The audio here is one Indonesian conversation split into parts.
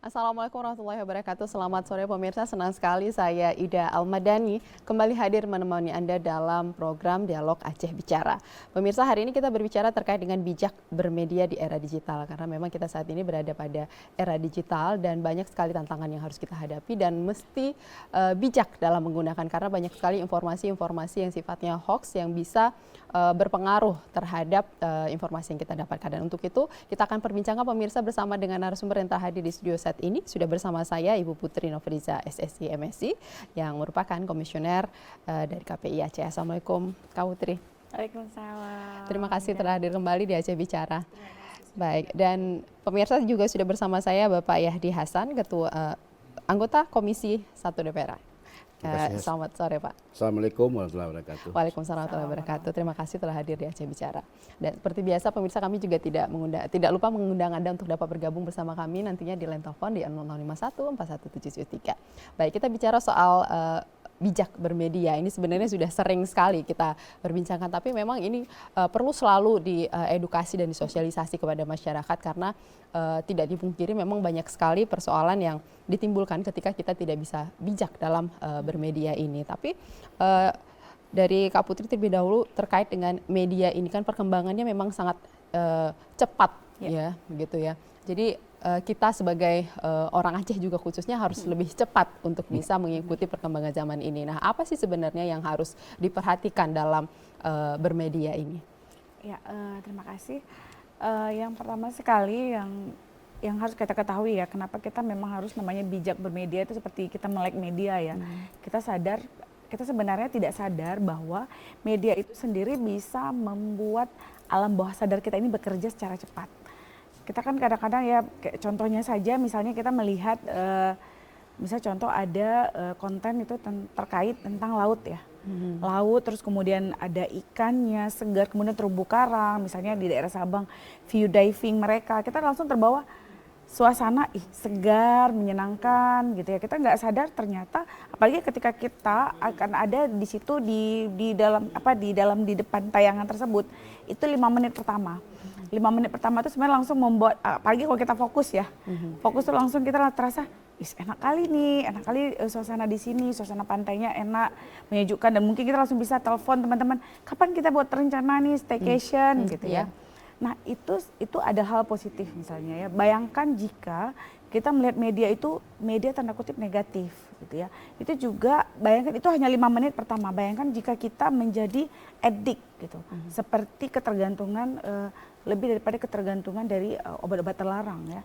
Assalamualaikum warahmatullahi wabarakatuh. Selamat sore pemirsa, senang sekali saya Ida Almadani kembali hadir menemani Anda dalam program Dialog Aceh Bicara. Pemirsa, hari ini kita berbicara terkait dengan bijak bermedia di era digital karena memang kita saat ini berada pada era digital dan banyak sekali tantangan yang harus kita hadapi dan mesti bijak dalam menggunakan karena banyak sekali informasi-informasi yang sifatnya hoax yang bisa berpengaruh terhadap informasi yang kita dapatkan. Dan untuk itu kita akan perbincangkan pemirsa bersama dengan narasumber yang hadir di studio saat ini. Sudah bersama saya Ibu Putri Novriza SSI MSI yang merupakan komisioner dari KPI Aceh. Assalamualaikum Kak Putri. Waalaikumsalam. Terima kasih telah hadir kembali di Aceh Bicara. Baik, dan pemirsa juga sudah bersama saya Bapak Yahdi Hasan, Ketua anggota Komisi 1 DPR. Selamat sore Pak. Assalamualaikum warahmatullahi wabarakatuh. Waalaikumsalam warahmatullahi wabarakatuh. Terima kasih telah hadir di Aceh Bicara. Dan seperti biasa pemirsa, kami juga tidak lupa mengundang Anda untuk dapat bergabung bersama kami nantinya di line telepon di 0051 4173. Baik, kita bicara soal bijak bermedia. Ini sebenarnya sudah sering sekali kita perbincangkan, tapi memang ini perlu selalu diedukasi dan disosialisasi kepada masyarakat karena tidak dipungkiri memang banyak sekali persoalan yang ditimbulkan ketika kita tidak bisa bijak dalam bermedia ini. Tapi dari Kak Putri terlebih dahulu terkait dengan media ini kan perkembangannya memang sangat cepat ya, begitu ya. Jadi kita sebagai orang Aceh juga khususnya harus lebih cepat untuk bisa mengikuti perkembangan zaman ini. Nah, apa sih sebenarnya yang harus diperhatikan dalam bermedia ini? Ya, terima kasih. Yang pertama sekali yang harus kita ketahui ya, kenapa kita memang harus namanya bijak bermedia itu seperti kita melek media ya. Kita sebenarnya tidak sadar bahwa media itu sendiri bisa membuat alam bawah sadar kita ini bekerja secara cepat. Kita kan kadang-kadang ya, contohnya saja misalnya kita melihat, misalnya contoh ada konten itu terkait tentang laut ya. Laut, terus kemudian ada ikannya segar, kemudian terumbu karang, misalnya di daerah Sabang, view diving mereka, kita langsung terbawa suasana segar, menyenangkan gitu ya. Kita nggak sadar ternyata, apalagi ketika kita akan ada di situ di depan tayangan tersebut, itu 5 menit pertama. 5 menit pertama itu sebenarnya langsung membuat, apalagi kalau kita fokus ya, fokus tuh langsung kita terasa, enak kali nih, enak kali suasana di sini, suasana pantainya enak, menyejukkan, dan mungkin kita langsung bisa telepon teman-teman, kapan kita buat rencana nih staycation gitu ya. Nah itu ada hal positif misalnya ya. Bayangkan jika kita melihat media itu media tanda kutip negatif gitu ya. Itu juga bayangkan itu hanya 5 menit pertama. Bayangkan jika kita menjadi addict gitu. Seperti ketergantungan lebih daripada ketergantungan dari obat-obat terlarang ya.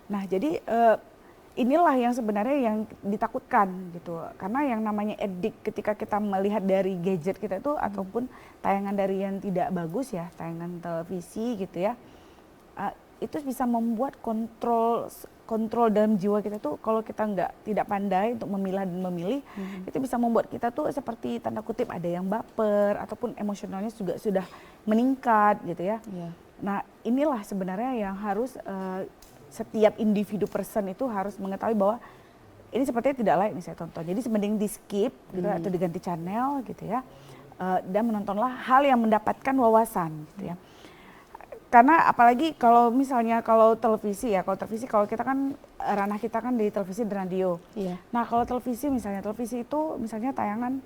Nah, jadi inilah yang sebenarnya yang ditakutkan gitu, karena yang namanya edik ketika kita melihat dari gadget kita itu ataupun tayangan dari yang tidak bagus ya, tayangan televisi gitu ya, itu bisa membuat kontrol dalam jiwa kita tuh kalau kita tidak pandai untuk memilah dan memilih, itu bisa membuat kita tuh seperti tanda kutip ada yang baper ataupun emosionalnya juga sudah meningkat gitu ya. Nah inilah sebenarnya yang harus setiap individu person itu harus mengetahui bahwa ini sepertinya tidak layak nih saya tonton. Jadi mending di skip gitu atau diganti channel gitu ya. Dan menontonlah hal yang mendapatkan wawasan gitu ya. Karena apalagi kalau misalnya kalau televisi ya, kalau kita kan ranah kita kan di televisi dan radio. Nah, kalau televisi televisi itu misalnya tayangan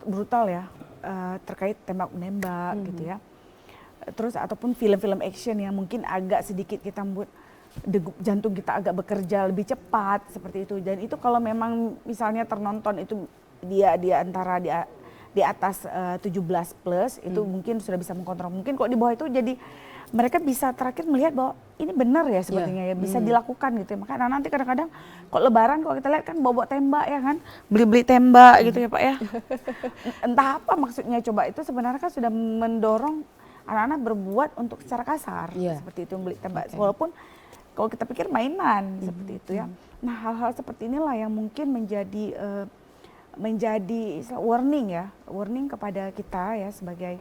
brutal ya, terkait tembak menembak gitu ya. Terus ataupun film-film action yang mungkin agak sedikit kita membuat degup jantung kita agak bekerja lebih cepat seperti itu. Dan itu kalau memang misalnya ternonton itu dia antara di atas 17 plus itu mungkin sudah bisa mengkontrol. Mungkin kok di bawah itu jadi mereka bisa terakhir melihat bahwa ini benar ya sepertinya ya bisa dilakukan gitu ya. Makanya nanti kadang-kadang kok lebaran kalau kita lihat kan bawa tembak ya kan, beli-beli tembak gitu ya Pak ya. Entah apa maksudnya, coba itu sebenarnya kan sudah mendorong anak-anak berbuat untuk secara kasar seperti itu, beli tembak. Walaupun kalau kita pikir mainan seperti itu ya. Nah hal-hal seperti inilah yang mungkin menjadi warning kepada kita ya sebagai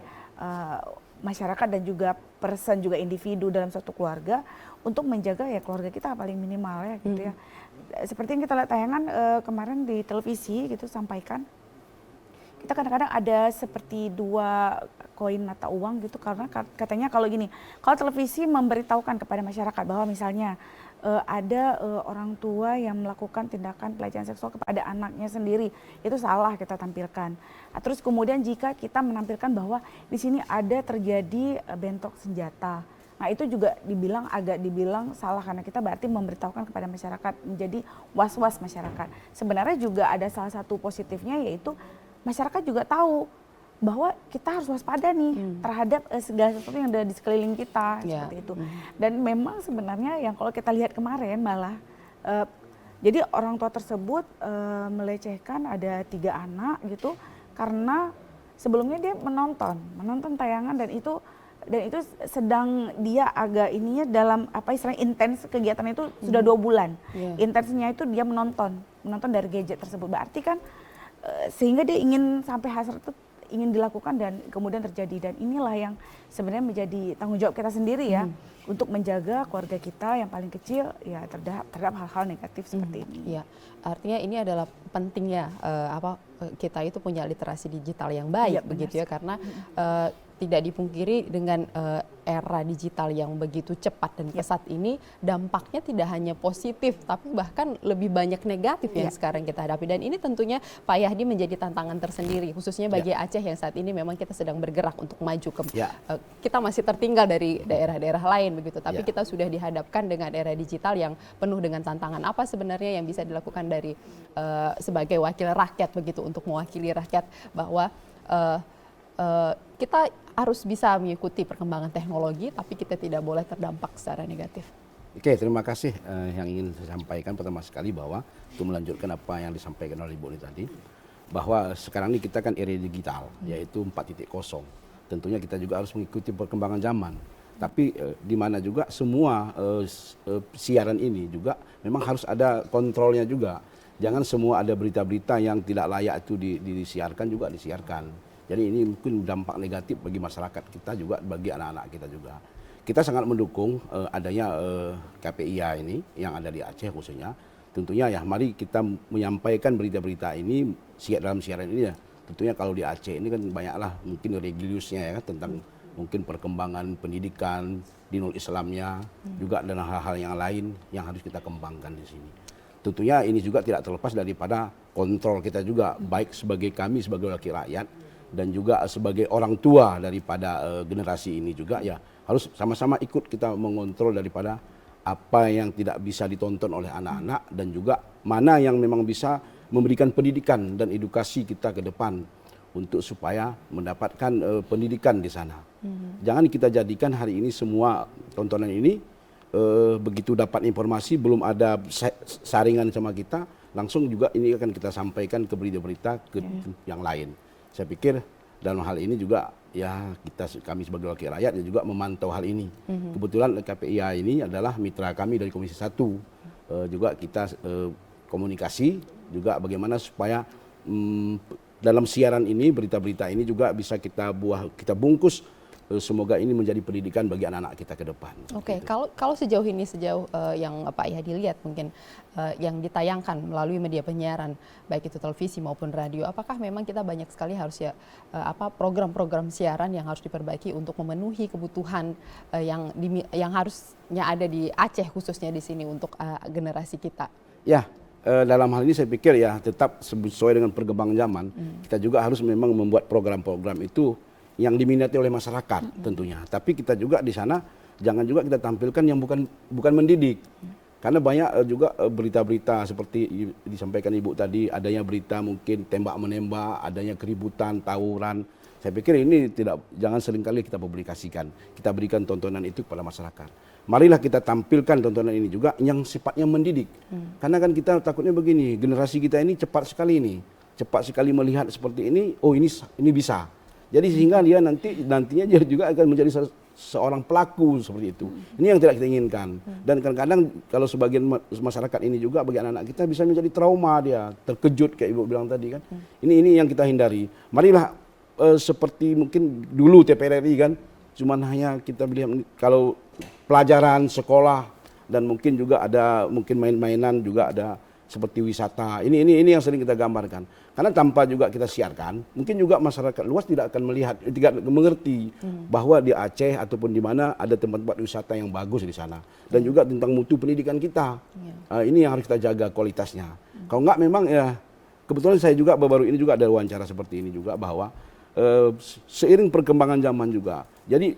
masyarakat dan juga person juga individu dalam suatu keluarga untuk menjaga ya keluarga kita paling minimal ya gitu ya. Seperti yang kita lihat tayangan kemarin di televisi gitu sampaikan, kita kadang-kadang ada seperti 2 koin mata uang gitu, karena katanya kalau gini, kalau televisi memberitahukan kepada masyarakat bahwa misalnya ada orang tua yang melakukan tindakan pelecehan seksual kepada anaknya sendiri, itu salah kita tampilkan. Terus kemudian jika kita menampilkan bahwa di sini ada terjadi bentrok senjata, nah itu juga agak dibilang salah karena kita berarti memberitahukan kepada masyarakat, menjadi was-was masyarakat. Sebenarnya juga ada salah satu positifnya, yaitu masyarakat juga tahu bahwa kita harus waspada nih terhadap segala sesuatu yang ada di sekeliling kita, seperti itu. Dan memang sebenarnya yang kalau kita lihat kemarin malah jadi orang tua tersebut melecehkan ada 3 anak gitu, karena sebelumnya dia menonton tayangan, dan itu sedang dia agak ininya dalam apa istilahnya intens kegiatan itu sudah 2 bulan. Intensnya itu dia menonton dari gadget tersebut, berarti kan sehingga dia ingin sampai hasrat itu ingin dilakukan dan kemudian terjadi. Dan inilah yang sebenarnya menjadi tanggung jawab kita sendiri ya, untuk menjaga keluarga kita yang paling kecil ya terhadap hal-hal negatif seperti ini. Iya, artinya ini adalah pentingnya kita itu punya literasi digital yang baik, begitu ya, karena tidak dipungkiri dengan era digital yang begitu cepat dan pesat ini, dampaknya tidak hanya positif tapi bahkan lebih banyak negatif yang sekarang kita hadapi. Dan ini tentunya Pak Yahdi menjadi tantangan tersendiri, khususnya bagi Aceh yang saat ini memang kita sedang bergerak untuk maju ke kita masih tertinggal dari daerah-daerah lain begitu, tapi kita sudah dihadapkan dengan era digital yang penuh dengan tantangan. Apa sebenarnya yang bisa dilakukan dari sebagai wakil rakyat begitu untuk mewakili rakyat, bahwa kita harus bisa mengikuti perkembangan teknologi, tapi kita tidak boleh terdampak secara negatif. Oke, terima kasih. Yang ingin saya sampaikan pertama sekali bahwa untuk melanjutkan apa yang disampaikan oleh Ibu ini tadi, bahwa sekarang ini kita kan era digital, yaitu 4.0. Tentunya kita juga harus mengikuti perkembangan zaman. Tapi di mana juga semua siaran ini juga memang harus ada kontrolnya juga. Jangan semua ada berita-berita yang tidak layak itu disiarkan juga disiarkan. Jadi ini mungkin dampak negatif bagi masyarakat kita juga, bagi anak-anak kita juga. Kita sangat mendukung adanya KPIA ini yang ada di Aceh khususnya. Tentunya ya mari kita menyampaikan berita-berita ini dalam siaran ini ya. Tentunya kalau di Aceh ini kan banyaklah mungkin regulusnya ya tentang mungkin perkembangan pendidikan, dinul Islamnya, juga dan hal-hal yang lain yang harus kita kembangkan di sini. Tentunya ini juga tidak terlepas daripada kontrol kita juga, baik sebagai kami sebagai wakil rakyat, dan juga sebagai orang tua daripada generasi ini juga ya harus sama-sama ikut kita mengontrol daripada apa yang tidak bisa ditonton oleh anak-anak, dan juga mana yang memang bisa memberikan pendidikan dan edukasi kita ke depan untuk supaya mendapatkan pendidikan di sana. Jangan kita jadikan hari ini semua tontonan ini begitu dapat informasi belum ada saringan sama kita, langsung juga ini akan kita sampaikan ke berita-berita ke yang lain. Saya pikir dalam hal ini juga ya kami sebagai wakil rakyat juga memantau hal ini. Kebetulan KPIA ini adalah mitra kami dari Komisi 1. Juga kita komunikasi juga bagaimana supaya dalam siaran ini berita-berita ini juga bisa kita bungkus. Semoga ini menjadi pendidikan bagi anak-anak kita ke depan. Oke, kalau sejauh ini yang Pak Yahdi lihat mungkin yang ditayangkan melalui media penyiaran baik itu televisi maupun radio, apakah memang kita banyak sekali harus program-program siaran yang harus diperbaiki untuk memenuhi kebutuhan yang harusnya ada di Aceh khususnya di sini untuk generasi kita? Ya. Dalam hal ini saya pikir ya tetap sesuai dengan perkembangan zaman, kita juga harus memang membuat program-program itu yang diminati oleh masyarakat tentunya. Tapi kita juga di sana jangan juga kita tampilkan yang bukan mendidik. Karena banyak juga berita-berita seperti disampaikan Ibu tadi, adanya berita mungkin tembak-menembak, adanya keributan, tawuran. Saya pikir ini jangan seringkali kita publikasikan. Kita berikan tontonan itu kepada masyarakat. Marilah kita tampilkan tontonan ini juga yang sifatnya mendidik. Karena kan kita takutnya begini, generasi kita ini cepat sekali melihat seperti ini, oh ini bisa. Jadi sehingga dia nantinya dia juga akan menjadi seorang pelaku seperti itu. Ini yang tidak kita inginkan. Dan kadang-kadang kalau sebagian masyarakat ini juga bagi anak-anak kita bisa menjadi trauma, dia terkejut kayak Ibu bilang tadi kan. Ini yang kita hindari. Marilah seperti mungkin dulu TPRRI kan, cuman hanya kita lihat kalau pelajaran sekolah dan mungkin juga ada mungkin main-mainan juga ada seperti wisata. Ini yang sering kita gambarkan. Karena tanpa juga kita siarkan, mungkin juga masyarakat luas tidak akan melihat, tidak mengerti bahwa di Aceh ataupun di mana ada tempat-tempat wisata yang bagus di sana. Dan juga tentang mutu pendidikan kita. Ini yang harus kita jaga kualitasnya. Kalau enggak memang ya, kebetulan saya juga baru ini juga ada wawancara seperti ini juga bahwa seiring perkembangan zaman juga. Jadi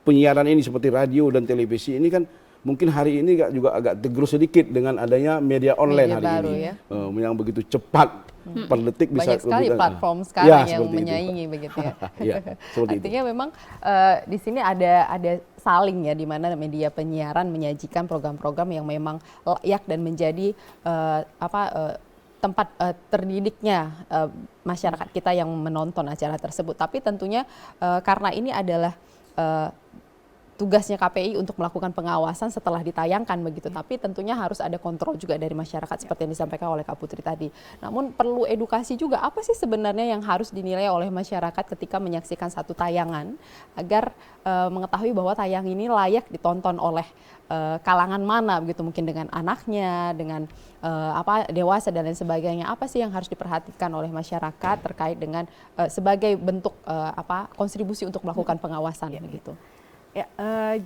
penyiaran ini seperti radio dan televisi ini kan mungkin hari ini juga agak tergerus sedikit dengan adanya media online hari baru, ini. ya. Yang begitu cepat per detik bisa. Banyak sekali platform ya, sekarang yang seperti menyaingi begitu ya. Ya, seperti Artinya memang di sini ada saling ya, di mana media penyiaran menyajikan program-program yang memang layak dan menjadi tempat terdidiknya masyarakat kita yang menonton acara tersebut. Tapi tentunya karena ini adalah tugasnya KPI untuk melakukan pengawasan setelah ditayangkan begitu. Tapi tentunya harus ada kontrol juga dari masyarakat seperti yang disampaikan oleh Kak Putri tadi. Namun perlu edukasi juga, apa sih sebenarnya yang harus dinilai oleh masyarakat ketika menyaksikan satu tayangan agar mengetahui bahwa tayang ini layak ditonton oleh kalangan mana begitu, mungkin dengan anaknya, dengan dewasa dan lain sebagainya. Apa sih yang harus diperhatikan oleh masyarakat terkait dengan sebagai bentuk kontribusi untuk melakukan pengawasan begitu. Ya,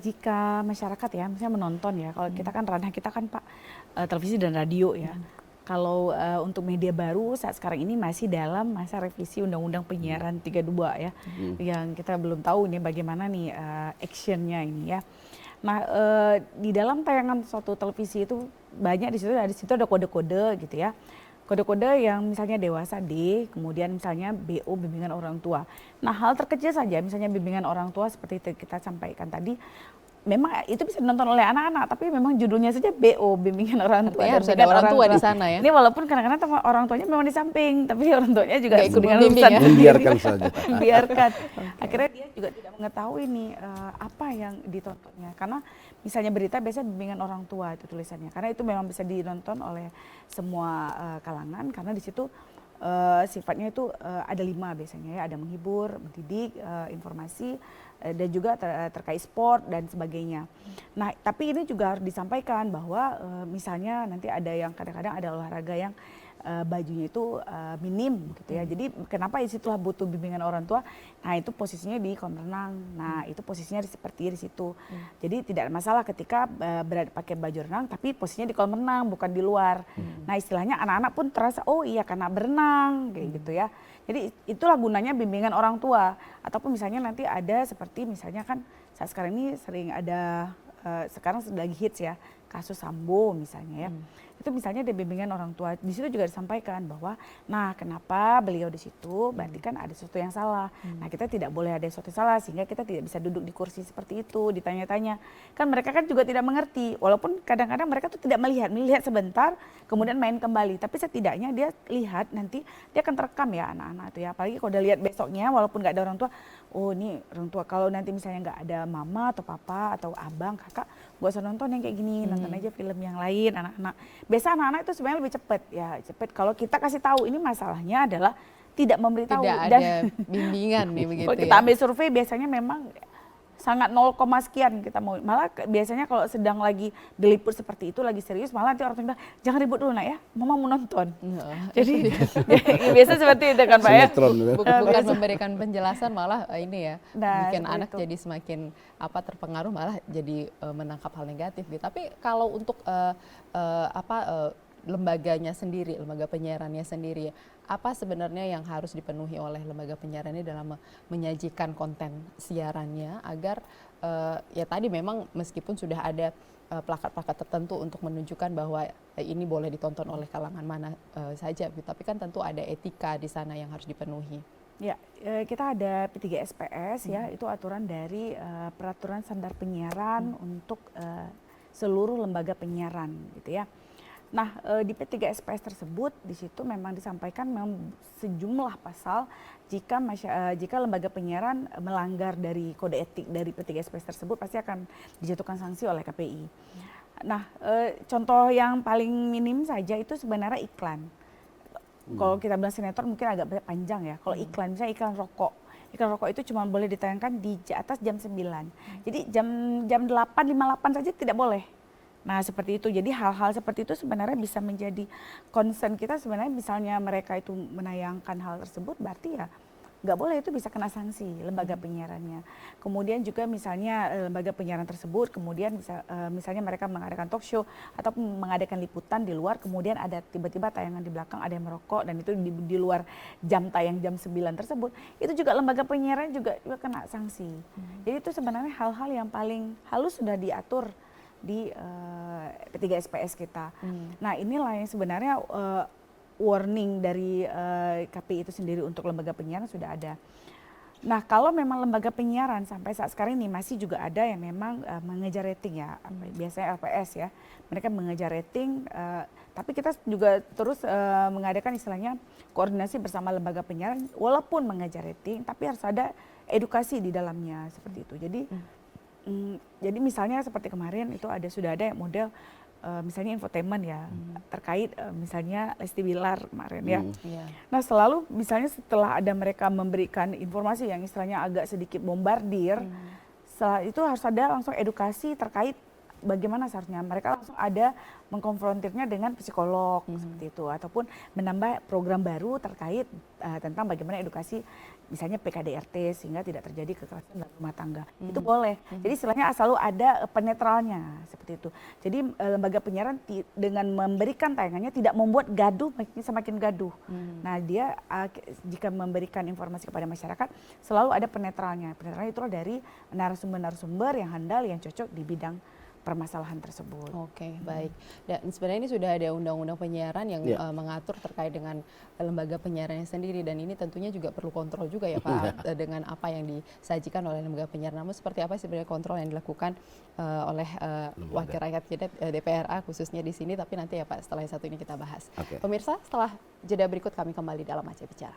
jika masyarakat ya, misalnya menonton ya, kalau kita kan ranah kita kan Pak, televisi dan radio ya. Kalau untuk media baru saat sekarang ini masih dalam masa revisi Undang-Undang Penyiaran 32 ya, yang kita belum tahu nih bagaimana nih actionnya ini ya. Nah, di dalam tayangan suatu televisi itu banyak di situ ada kode-kode gitu ya. Kode-kode yang misalnya dewasa D, kemudian misalnya BO, bimbingan orang tua. Nah, hal terkecil saja misalnya bimbingan orang tua seperti kita sampaikan tadi, memang itu bisa ditonton oleh anak-anak, tapi memang judulnya saja BO, bimbingan orang tua. Harus ada orang tua di sana ya. Ini walaupun kadang-kadang orang tuanya memang di samping, tapi orang tuanya juga ikut dengan membimbing ya. Membiarkan saja. Biarkan. Akhirnya dia juga tidak mengetahui nih apa yang ditontonnya. Karena misalnya berita biasanya bimbingan orang tua itu tulisannya. Karena itu memang bisa ditonton oleh semua kalangan, karena di situ sifatnya itu ada 5 biasanya ya, ada menghibur, mendidik, informasi, dan juga terkait sport dan sebagainya. Nah, tapi ini juga harus disampaikan bahwa misalnya nanti ada yang kadang-kadang ada olahraga yang bajunya itu minim gitu ya. Jadi kenapa disitulah butuh bimbingan orang tua. Nah, itu posisinya di kolam renang. Nah, itu posisinya seperti di situ. Jadi tidak ada masalah ketika pakai baju renang tapi posisinya di kolam renang bukan di luar. Nah, istilahnya anak-anak pun terasa oh iya karena berenang kayak gitu ya. Jadi itulah gunanya bimbingan orang tua. Ataupun misalnya nanti ada seperti misalnya kan saat sekarang ini sering ada sekarang lagi hits ya, kasus Sambo misalnya ya. Itu misalnya ada bimbingan orang tua, di situ juga disampaikan bahwa nah kenapa beliau di situ, berarti kan ada sesuatu yang salah. Nah, kita tidak boleh ada sesuatu yang salah sehingga kita tidak bisa duduk di kursi seperti itu, ditanya-tanya. Kan mereka kan juga tidak mengerti, walaupun kadang-kadang mereka tuh tidak melihat sebentar kemudian main kembali, tapi setidaknya dia lihat nanti dia akan terekam ya anak-anak itu ya. Apalagi kalau udah lihat besoknya walaupun nggak ada orang tua, oh ini orang tua, kalau nanti misalnya nggak ada mama atau papa atau abang, kakak, gak usah nonton yang kayak gini, nonton aja film yang lain anak-anak. Biasa anak-anak itu sebenarnya lebih cepat. Kalau kita kasih tahu ini masalahnya adalah tidak memberitahu. Tidak ada bimbingan nih begitu. Kalau kita ambil survei biasanya memang sangat 0, sekian kita mau. Malah biasanya kalau sedang lagi diliput seperti itu, lagi serius, malah nanti orang tua bilang, jangan ribut dulu nak ya, mama mau nonton. Jadi biasa seperti itu kan Pak ya. Bukan memberikan penjelasan, malah ini ya, bikin anak itu. jadi semakin terpengaruh, malah jadi menangkap hal negatif gitu. Tapi kalau untuk lembaganya sendiri, lembaga penyiarannya sendiri, apa sebenarnya yang harus dipenuhi oleh lembaga penyiarannya dalam menyajikan konten siarannya agar ya tadi memang meskipun sudah ada plakat-plakat tertentu untuk menunjukkan bahwa ini boleh ditonton oleh kalangan mana saja, tapi kan tentu ada etika di sana yang harus dipenuhi. Ya, kita ada P3SPS ya, itu aturan dari peraturan standar penyiaran untuk seluruh lembaga penyiaran gitu ya. Nah, di P3SPS tersebut di situ memang disampaikan memang sejumlah pasal jika lembaga penyiaran melanggar dari kode etik dari P3SPS tersebut pasti akan dijatuhkan sanksi oleh KPI. Nah, contoh yang paling minim saja itu sebenarnya iklan. Kalau kita bilang sinetron mungkin agak panjang ya. Kalau iklan, misalnya iklan rokok. Iklan rokok itu cuma boleh ditayangkan di atas jam 9. Jadi jam 8.58 saja tidak boleh. Nah seperti itu, jadi hal-hal seperti itu sebenarnya bisa menjadi concern kita. Sebenarnya misalnya mereka itu menayangkan hal tersebut, berarti ya nggak boleh, itu bisa kena sanksi lembaga penyiarannya. Kemudian juga misalnya lembaga penyiaran tersebut kemudian bisa misalnya mereka mengadakan talk show ataupun mengadakan liputan di luar, kemudian ada tiba-tiba tayangan di belakang ada yang merokok dan itu di luar jam tayang jam 9 tersebut, itu juga lembaga penyiaran juga kena sanksi. Jadi itu sebenarnya hal-hal yang paling halus sudah diatur di ketiga SPS kita. Nah inilah yang sebenarnya warning dari KPI itu sendiri untuk lembaga penyiaran sudah ada. Nah kalau memang lembaga penyiaran sampai saat sekarang ini masih juga ada yang memang mengejar rating ya, biasanya LPS ya, mereka mengejar rating, tapi kita juga terus mengadakan istilahnya koordinasi bersama lembaga penyiaran, walaupun mengejar rating, tapi harus ada edukasi di dalamnya seperti itu. Jadi misalnya seperti kemarin itu sudah ada yang model misalnya infotainment ya, terkait misalnya Lesti Bilar kemarin ya. Nah selalu misalnya setelah ada mereka memberikan informasi yang istilahnya agak sedikit bombardir, setelah itu harus ada langsung edukasi terkait bagaimana seharusnya mereka langsung ada mengkonfrontirnya dengan psikolog seperti itu, ataupun menambah program baru terkait tentang bagaimana edukasi misalnya PKDRT sehingga tidak terjadi kekerasan dalam rumah tangga. Itu boleh. Jadi istilahnya selalu ada penetralnya seperti itu. Jadi lembaga penyiaran dengan memberikan tayangannya tidak membuat gaduh semakin gaduh. Nah dia jika memberikan informasi kepada masyarakat selalu ada penetralnya. Penetralnya itu dari narasumber-narasumber yang handal, yang cocok di bidang permasalahan tersebut. Oke, baik. Dan sebenarnya ini sudah ada undang-undang penyiaran yang mengatur terkait dengan lembaga penyiarannya sendiri, dan ini tentunya juga perlu kontrol juga ya Pak dengan apa yang disajikan oleh lembaga penyiaran. Namun seperti apa sebenarnya kontrol yang dilakukan oleh wakil rakyat kita DPRA khususnya di sini, tapi nanti ya Pak setelah yang satu ini kita bahas. Pemirsa, setelah jeda berikut kami kembali dalam Aceh Bicara.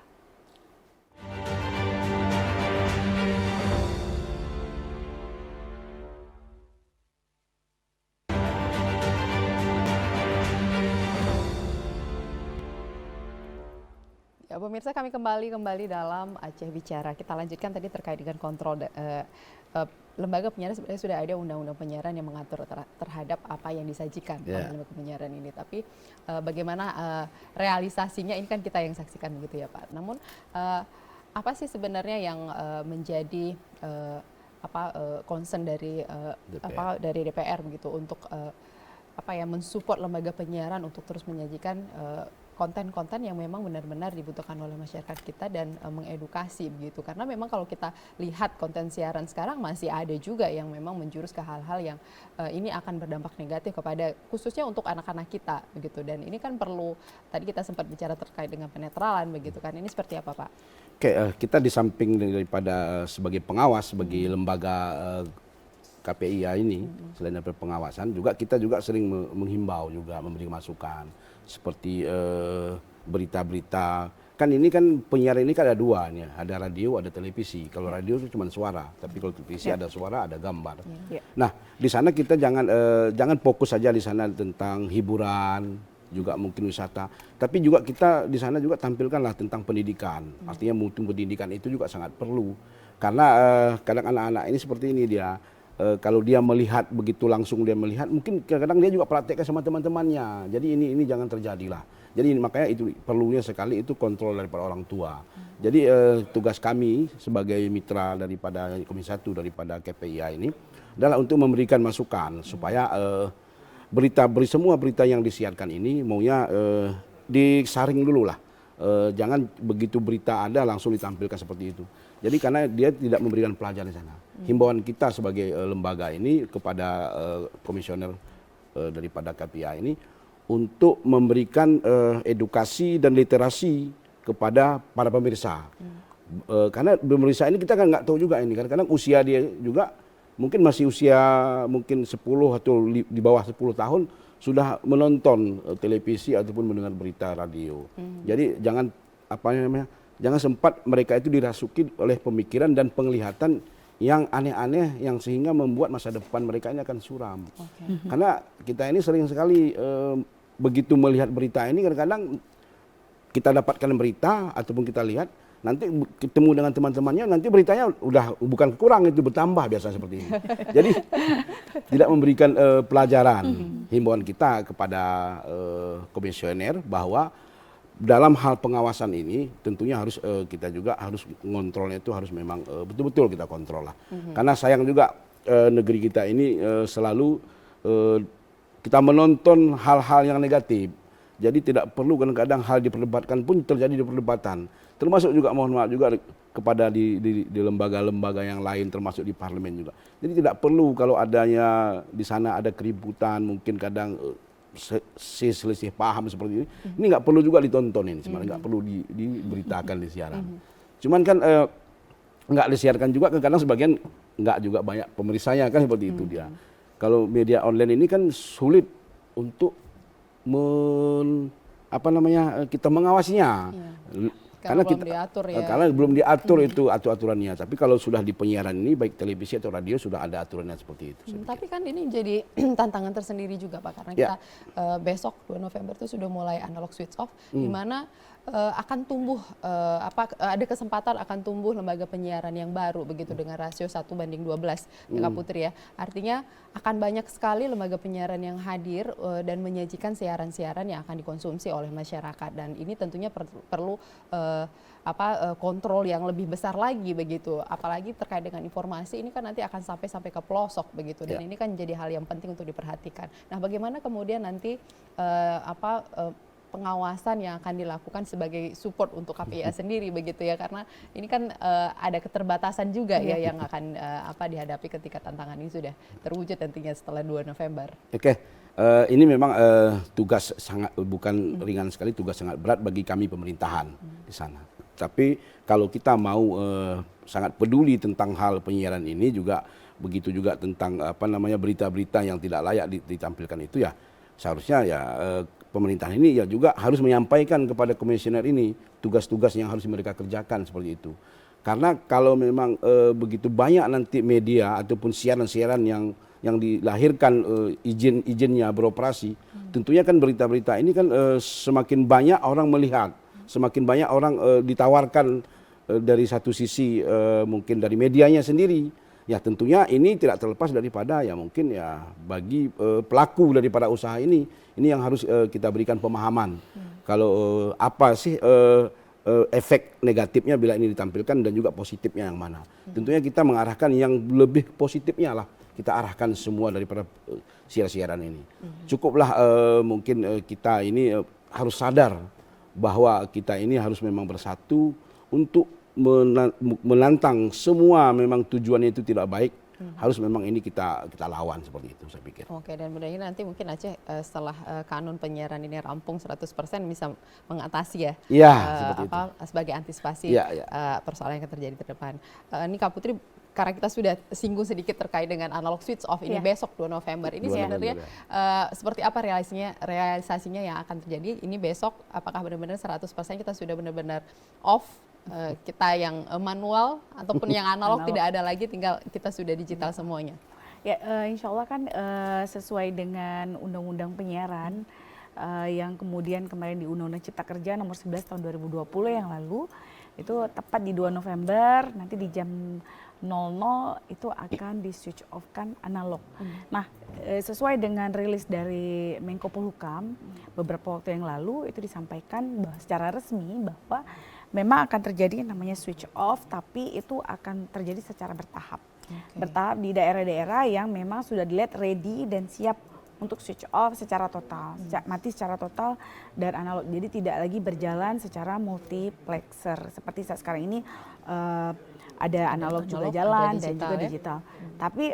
Ya, pemirsa, kami kembali dalam Aceh Bicara. Kita lanjutkan tadi terkait dengan kontrol lembaga penyiaran. Sebenarnya sudah ada undang-undang penyiaran yang mengatur terhadap apa yang disajikan oleh lembaga penyiaran ini. Tapi bagaimana realisasinya ini kan kita yang saksikan begitu ya Pak. Namun apa sih sebenarnya yang menjadi concern dari DPR begitu untuk mensupport lembaga penyiaran untuk terus menyajikan konten-konten yang memang benar-benar dibutuhkan oleh masyarakat kita dan mengedukasi begitu. Karena memang kalau kita lihat konten siaran sekarang masih ada juga yang memang menjurus ke hal-hal yang ini akan berdampak negatif kepada khususnya untuk anak-anak kita begitu. Dan ini kan perlu, tadi kita sempat bicara terkait dengan penetralan begitu kan. Ini seperti apa Pak? Oke, kita di samping daripada sebagai pengawas bagi lembaga KPI ini, selain dari pengawasan juga kita juga sering menghimbau juga, memberi masukan seperti berita-berita. Kan ini kan penyiaran ini kan ada dua nih, ada radio, ada televisi. Kalau radio itu cuma suara, tapi kalau televisi ada suara, ada gambar. Nah, di sana kita jangan fokus saja di sana tentang hiburan, juga mungkin wisata, tapi juga kita di sana juga tampilkanlah tentang pendidikan. Artinya mutu pendidikan itu juga sangat perlu. Karena kadang anak-anak ini seperti ini dia. Kalau dia melihat begitu langsung dia melihat, mungkin kadang-kadang dia juga praktekkan sama teman-temannya. Jadi ini jangan terjadilah. Jadi makanya itu perlunya sekali itu kontrol daripada orang tua. Jadi tugas kami sebagai mitra daripada Komisi 1 daripada KPIA ini adalah untuk memberikan masukan supaya semua berita yang disiarkan ini maunya disaring dulu lah. Jangan begitu berita ada langsung ditampilkan seperti itu. Jadi karena dia tidak memberikan pelajaran di sana. Himbauan kita sebagai lembaga ini kepada komisioner daripada KPI ini untuk memberikan edukasi dan literasi kepada para pemirsa. Karena pemirsa ini kita kan nggak tahu juga ini. Kadang-kadang usia dia juga mungkin masih usia mungkin 10 atau di bawah 10 tahun sudah menonton televisi ataupun mendengar berita radio. Jadi jangan sempat mereka itu dirasuki oleh pemikiran dan penglihatan yang aneh-aneh yang sehingga membuat masa depan mereka ini akan suram. Karena kita ini sering sekali begitu melihat berita ini kadang-kadang kita dapatkan berita ataupun kita lihat nanti ketemu dengan teman-temannya nanti beritanya udah bukan kurang itu bertambah biasa seperti ini. Jadi tidak memberikan pelajaran. himbauan kita kepada komisioner bahwa dalam hal pengawasan ini tentunya harus kita juga harus ngontrolnya itu harus memang betul-betul kita kontrol lah. Karena sayang juga negeri kita ini selalu kita menonton hal-hal yang negatif. Jadi tidak perlu kadang-kadang hal diperdebatkan pun terjadi di perdebatan. Termasuk juga mohon maaf juga kepada di lembaga-lembaga yang lain termasuk di parlemen juga. Jadi tidak perlu kalau adanya di sana ada keributan mungkin kadang selisih paham seperti ini. Ini nggak perlu juga ditonton ini sebenarnya nggak perlu diberitakan di siaran. Cuman kan nggak disiarkan juga kadang sebagian nggak juga banyak pemeriksanya kan seperti itu dia. Kalau media online ini kan sulit untuk kita mengawasinya. Karena belum diatur ya. Karena belum diatur itu aturannya. Tapi kalau sudah di penyiaran ini baik televisi atau radio sudah ada aturannya seperti itu. Tapi kan ini jadi tantangan tersendiri juga Pak, karena kita besok 2 November itu sudah mulai analog switch off, di mana akan tumbuh ada kesempatan akan tumbuh lembaga penyiaran yang baru begitu dengan rasio 1:12 ya Kak Putri ya. Artinya akan banyak sekali lembaga penyiaran yang hadir dan menyajikan siaran-siaran yang akan dikonsumsi oleh masyarakat, dan ini tentunya perlu kontrol yang lebih besar lagi begitu, apalagi terkait dengan informasi ini kan nanti akan sampai ke pelosok begitu, dan ini kan jadi hal yang penting untuk diperhatikan. Nah, bagaimana kemudian nanti pengawasan yang akan dilakukan sebagai support untuk KPIA sendiri begitu ya, karena ini kan ada keterbatasan juga ya yang akan dihadapi ketika tantangan ini sudah terwujud nantinya setelah 2 November. Ini memang tugas sangat bukan ringan sekali, tugas sangat berat bagi kami pemerintahan di sana. Tapi kalau kita mau sangat peduli tentang hal penyiaran ini juga begitu juga tentang berita-berita yang tidak layak ditampilkan itu ya seharusnya ya pemerintahan ini ya juga harus menyampaikan kepada komisioner ini tugas-tugas yang harus mereka kerjakan seperti itu. Karena kalau memang begitu banyak nanti media ataupun siaran-siaran yang dilahirkan izin-izinnya beroperasi, tentunya kan berita-berita ini kan semakin banyak orang melihat, semakin banyak orang ditawarkan dari satu sisi mungkin dari medianya sendiri. Ya tentunya ini tidak terlepas daripada ya mungkin ya bagi pelaku daripada usaha ini yang harus kita berikan pemahaman. Kalau apa sih efek negatifnya bila ini ditampilkan dan juga positifnya yang mana. Tentunya kita mengarahkan yang lebih positifnya lah. Kita arahkan semua daripada siaran ini. Cukuplah mungkin kita ini harus sadar bahwa kita ini harus memang bersatu untuk menantang semua memang tujuannya itu tidak baik. Harus memang ini kita lawan seperti itu saya pikir. Oke, dan mudah-mudahan nanti mungkin Aceh setelah kanun penyiaran ini rampung 100% bisa mengatasi ya. Iya, seperti itu. Sebagai antisipasi persoalan yang akan terjadi ke depan. Ini Kak Putri, karena kita sudah singgung sedikit terkait dengan analog switch off ini besok 2 November. Ini sebenarnya seperti apa realisasinya yang akan terjadi? Ini besok apakah benar-benar 100% kita sudah benar-benar off? Kita yang manual ataupun yang analog tidak ada lagi, tinggal kita sudah digital semuanya. Ya, insya Allah kan sesuai dengan Undang-Undang Penyiaran yang kemudian kemarin di Undang-Undang Cipta Kerja nomor 11 tahun 2020 yang lalu, itu tepat di 2 November nanti di jam 00 itu akan di switch off kan analog. Nah, sesuai dengan rilis dari Menko Polhukam beberapa waktu yang lalu itu disampaikan secara resmi bahwa memang akan terjadi namanya switch off, tapi itu akan terjadi secara bertahap. Bertahap di daerah-daerah yang memang sudah dilihat ready dan siap untuk switch off secara total, mati secara total dan analog. Jadi tidak lagi berjalan secara multiplexer seperti saat sekarang ini ada analog juga jalan dan juga digital. Tapi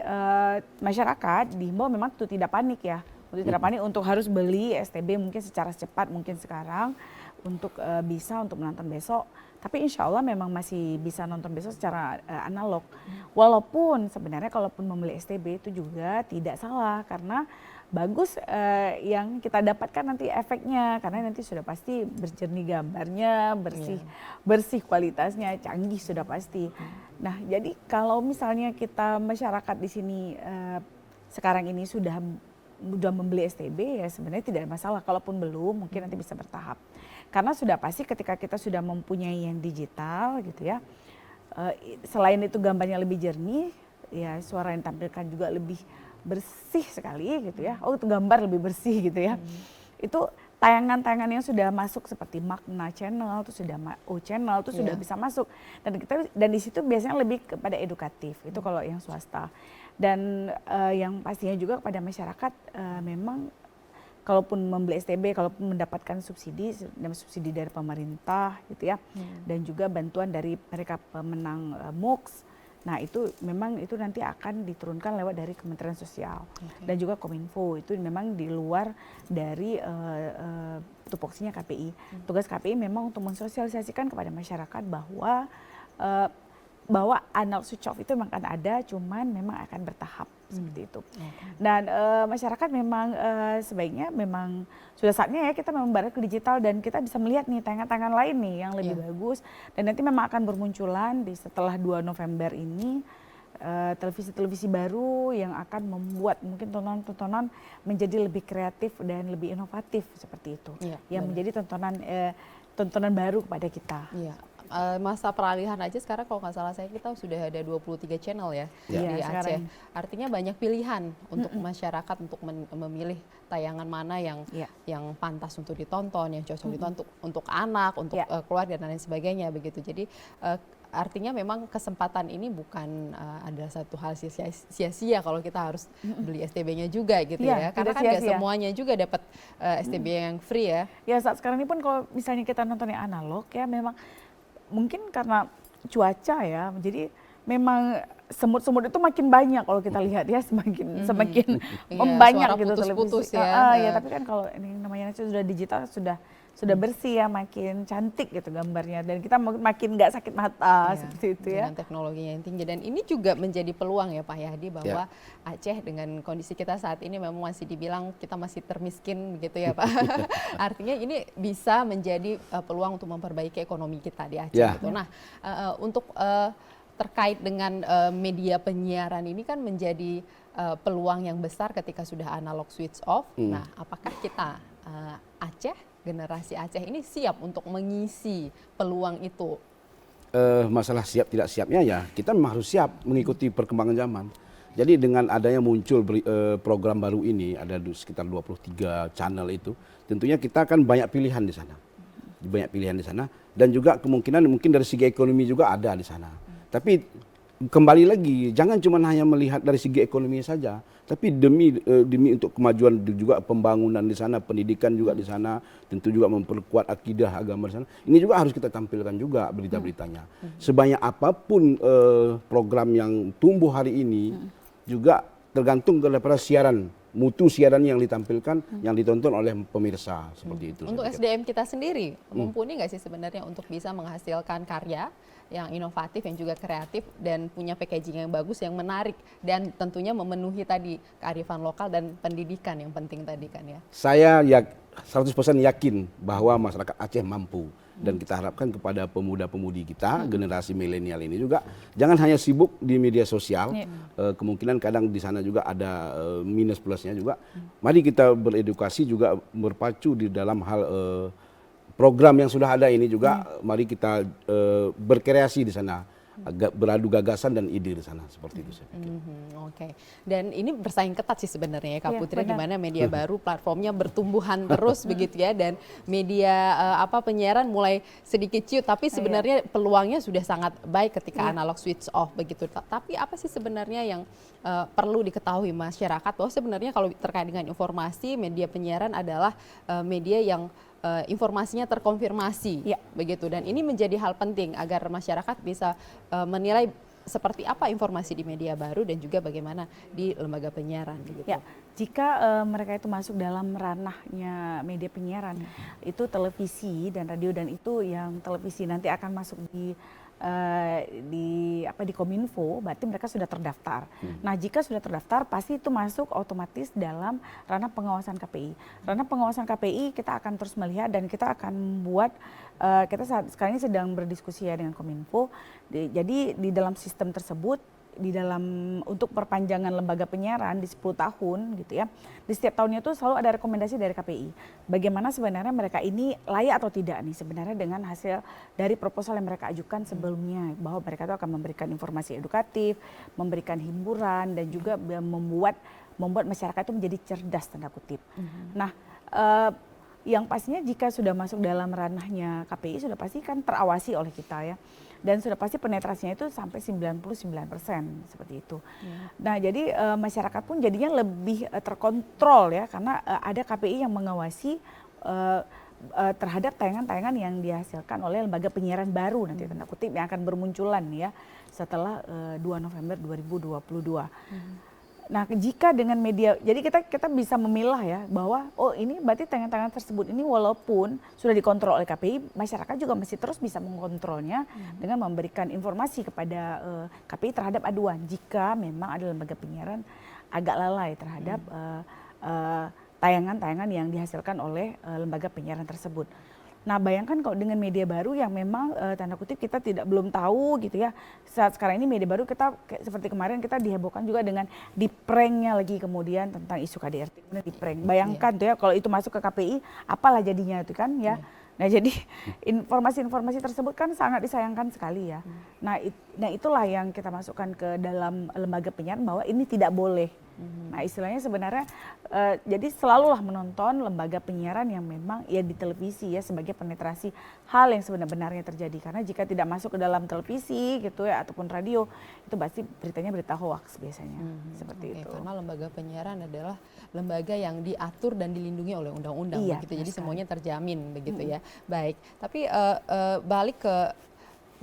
masyarakat dihimbau memang untuk tidak panik ya, untuk tidak panik untuk harus beli STB mungkin secara cepat mungkin sekarang untuk bisa untuk menonton besok. Tapi insya Allah memang masih bisa nonton besok secara analog. Walaupun sebenarnya kalaupun membeli STB itu juga tidak salah karena bagus yang kita dapatkan nanti efeknya, karena nanti sudah pasti berjernih gambarnya, bersih kualitasnya, canggih sudah pasti. Nah, jadi kalau misalnya kita masyarakat di sini sekarang ini sudah membeli STB ya sebenarnya tidak ada masalah. Kalaupun belum mungkin nanti bisa bertahap. Karena sudah pasti ketika kita sudah mempunyai yang digital gitu ya, selain itu gambarnya lebih jernih, ya suara yang ditampilkan juga lebih bersih sekali gitu ya. Oh, itu gambar lebih bersih gitu ya. Itu tayangan-tayangan yang sudah masuk seperti Magna Channel, itu sudah O Channel, itu sudah bisa masuk. Dan di situ biasanya lebih kepada edukatif. Itu kalau yang swasta. Dan yang pastinya juga kepada masyarakat memang kalaupun membeli STB, kalaupun mendapatkan subsidi dari pemerintah gitu ya. Dan juga bantuan dari mereka pemenang MOOCs. Nah itu memang itu nanti akan diturunkan lewat dari Kementerian Sosial dan juga Kominfo. Itu memang di luar dari tupoksinya KPI. Tugas KPI memang untuk mensosialisasikan kepada masyarakat bahwa analog switch off itu memang akan ada, cuman memang akan bertahap seperti itu. Dan masyarakat memang sebaiknya memang sudah saatnya ya kita membarat ke digital dan kita bisa melihat nih tayangan-tayangan lain nih yang lebih bagus. Dan nanti memang akan bermunculan setelah 2 November ini televisi-televisi baru yang akan membuat mungkin tontonan-tontonan menjadi lebih kreatif dan lebih inovatif seperti itu. Yang menjadi tontonan baru kepada kita. Masa peralihan aja sekarang kalau nggak salah saya kita sudah ada 23 channel ya di Aceh. Artinya banyak pilihan untuk masyarakat untuk memilih tayangan mana yang pantas untuk ditonton, yang cocok ditonton untuk anak, untuk keluarga dan lain sebagainya begitu. Jadi artinya memang kesempatan ini bukan adalah satu hal sia-sia kalau kita harus beli STB-nya juga gitu ya. Karena kan nggak semuanya juga dapat STB yang free ya. Ya saat sekarang ini pun kalau misalnya kita nonton yang analog ya memang mungkin karena cuaca ya, jadi memang semut-semut itu makin banyak kalau kita lihat ya, semakin membanyak gitu televisi. Ya, tapi kan kalau ini namanya sudah digital sudah bersih ya, makin cantik gitu gambarnya dan kita makin nggak sakit mata seperti itu ya. Dengan teknologinya yang tinggi dan ini juga menjadi peluang ya Pak Yahdi bahwa Aceh dengan kondisi kita saat ini memang masih dibilang kita masih termiskin begitu ya Pak. Artinya ini bisa menjadi peluang untuk memperbaiki ekonomi kita di Aceh gitu. Nah, untuk terkait dengan media penyiaran ini kan menjadi peluang yang besar ketika sudah analog switch off. Nah, apakah kita Aceh generasi Aceh ini siap untuk mengisi peluang itu? Masalah siap tidak siapnya ya kita memang harus siap mengikuti perkembangan zaman. Jadi dengan adanya muncul program baru ini ada sekitar 23 channel itu, tentunya kita akan banyak pilihan di sana. Banyak pilihan di sana dan juga kemungkinan mungkin dari segi ekonomi juga ada di sana. Tapi kembali lagi jangan cuma hanya melihat dari segi ekonomi saja. Tapi demi untuk kemajuan juga pembangunan di sana, pendidikan juga di sana, tentu juga memperkuat akidah agama di sana. Ini juga harus kita tampilkan juga berita-beritanya. Sebanyak apapun program yang tumbuh hari ini juga tergantung daripada mutu siaran yang ditampilkan, yang ditonton oleh pemirsa seperti itu. Untuk SDM kita sendiri mumpuni nggak sih sebenarnya untuk bisa menghasilkan karya yang inovatif, yang juga kreatif dan punya packaging yang bagus, yang menarik dan tentunya memenuhi tadi kearifan lokal dan pendidikan yang penting tadi kan ya. Saya 100% yakin bahwa masyarakat Aceh mampu dan kita harapkan kepada pemuda-pemudi kita, generasi milenial ini juga jangan hanya sibuk di media sosial, kemungkinan kadang di sana juga ada minus plusnya juga. Mari kita beredukasi juga berpacu di dalam hal program yang sudah ada ini juga, mari kita berkreasi di sana, beradu gagasan dan ide di sana seperti itu saya pikir. Oke. Dan ini bersaing ketat sih sebenarnya ya Kak Putri, di mana media baru platformnya bertumbuhan terus begitu ya dan media penyiaran mulai sedikit ciut tapi sebenarnya peluangnya sudah sangat baik ketika analog switch off begitu. Tapi apa sih sebenarnya yang perlu diketahui masyarakat bahwa sebenarnya kalau terkait dengan informasi media penyiaran adalah media yang informasinya terkonfirmasi begitu dan ini menjadi hal penting agar masyarakat bisa menilai seperti apa informasi di media baru dan juga bagaimana di lembaga penyiaran begitu. Ya, jika mereka itu masuk dalam ranahnya media penyiaran itu televisi dan radio dan itu yang televisi nanti akan masuk di Kominfo, berarti mereka sudah terdaftar. Nah, jika sudah terdaftar, pasti itu masuk otomatis dalam ranah pengawasan KPI. Ranah pengawasan KPI kita akan terus melihat dan kita akan membuat, kita sekarang ini sedang berdiskusi ya dengan Kominfo. Jadi di dalam sistem tersebut, untuk perpanjangan lembaga penyiaran di 10 tahun gitu ya. Di setiap tahunnya itu selalu ada rekomendasi dari KPI. Bagaimana sebenarnya mereka ini layak atau tidak nih sebenarnya dengan hasil dari proposal yang mereka ajukan sebelumnya. Bahwa mereka itu akan memberikan informasi edukatif, memberikan hiburan dan juga membuat membuat masyarakat itu menjadi cerdas tanda kutip. Nah, yang pastinya jika sudah masuk dalam ranahnya KPI sudah pasti kan terawasi oleh kita ya. Dan sudah pasti penetrasinya itu sampai 99% seperti itu. Nah, jadi masyarakat pun jadinya lebih terkontrol ya, karena ada KPI yang mengawasi terhadap tayangan-tayangan yang dihasilkan oleh lembaga penyiaran baru nanti tanda kutip yang akan bermunculan ya setelah 2 November 2022. Nah, jika dengan media, jadi kita bisa memilah ya bahwa oh ini berarti tayangan-tayangan tersebut ini walaupun sudah dikontrol oleh KPI, masyarakat juga masih terus bisa mengontrolnya dengan memberikan informasi kepada KPI terhadap aduan jika memang ada lembaga penyiaran agak lalai terhadap tayangan-tayangan yang dihasilkan oleh lembaga penyiaran tersebut. Nah, bayangkan kalau dengan media baru yang memang tanda kutip kita belum tahu gitu ya. Saat sekarang ini media baru kita seperti kemarin kita dihebohkan juga dengan di-pranknya lagi kemudian tentang isu KDRT kemudian di-prank. Bayangkan tuh ya kalau itu masuk ke KPI apalah jadinya itu kan ya. Nah, jadi informasi-informasi tersebut kan sangat disayangkan sekali ya. Nah, itulah yang kita masukkan ke dalam lembaga penyiaran bahwa ini tidak boleh. Nah, istilahnya sebenarnya jadi selalulah menonton lembaga penyiaran yang memang ya di televisi ya sebagai penetrasi hal yang sebenarnya terjadi. Karena jika tidak masuk ke dalam televisi gitu ya ataupun radio itu pasti beritanya berita hoax biasanya seperti itu. Karena lembaga penyiaran adalah lembaga yang diatur dan dilindungi oleh undang-undang begitu. Jadi semuanya terjamin begitu ya. Baik, tapi balik ke